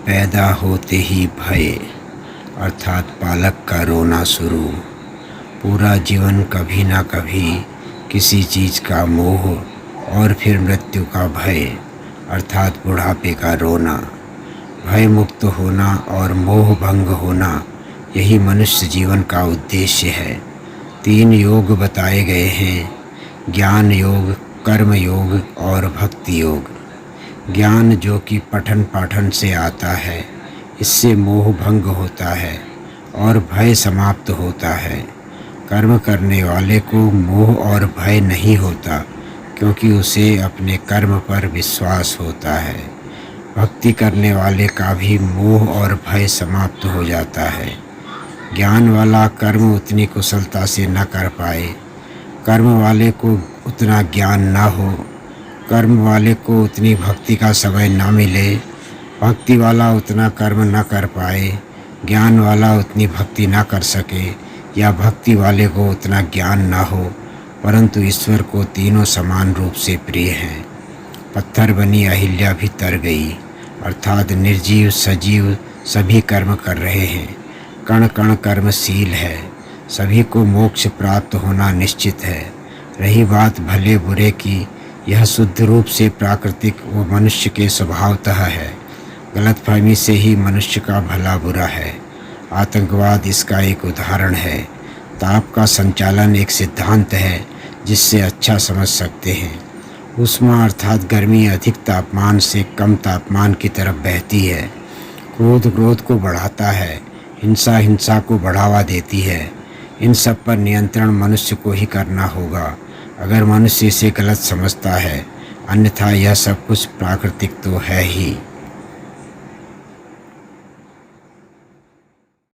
पैदा होते ही भय अर्थात पालक का रोना शुरू। पूरा जीवन कभी ना कभी किसी चीज़ का मोह और फिर मृत्यु का भय अर्थात बुढ़ापे का रोना। भय मुक्त होना और मोह भंग होना यही मनुष्य जीवन का उद्देश्य है। 3 योग बताए गए हैं, ज्ञान योग, कर्म योग और भक्ति योग। ज्ञान जो कि पठन पाठन से आता है, इससे मोह भंग होता है और भय समाप्त होता है। कर्म करने वाले को मोह और भय नहीं होता क्योंकि उसे अपने कर्म पर विश्वास होता है। भक्ति करने वाले का भी मोह और भय समाप्त हो जाता है। ज्ञान वाला कर्म उतनी कुशलता से न कर पाए, कर्म वाले को उतना ज्ञान ना हो, कर्म वाले को उतनी भक्ति का समय ना मिले, भक्ति वाला उतना कर्म न कर पाए, ज्ञान वाला उतनी भक्ति ना कर सके, या भक्ति वाले को उतना ज्ञान ना हो, परंतु ईश्वर को तीनों समान रूप से प्रिय हैं। पत्थर बनी अहिल्या भी तर गई अर्थात निर्जीव सजीव सभी कर्म कर रहे हैं। कण कण कर्मशील है, सभी को मोक्ष प्राप्त होना निश्चित है। रही बात भले बुरे की, यह शुद्ध रूप से प्राकृतिक व मनुष्य के स्वभावतः है। गलतफहमी से ही मनुष्य का भला बुरा है। आतंकवाद इसका एक उदाहरण है। ताप का संचालन एक सिद्धांत है जिससे अच्छा समझ सकते हैं। उष्मा अर्थात गर्मी अधिक तापमान से कम तापमान की तरफ बहती है। क्रोध क्रोध को बढ़ाता है, हिंसा हिंसा को बढ़ावा देती है। इन सब पर नियंत्रण मनुष्य को ही करना होगा, अगर मनुष्य इसे गलत समझता है। अन्यथा यह सब कुछ प्राकृतिक तो है ही।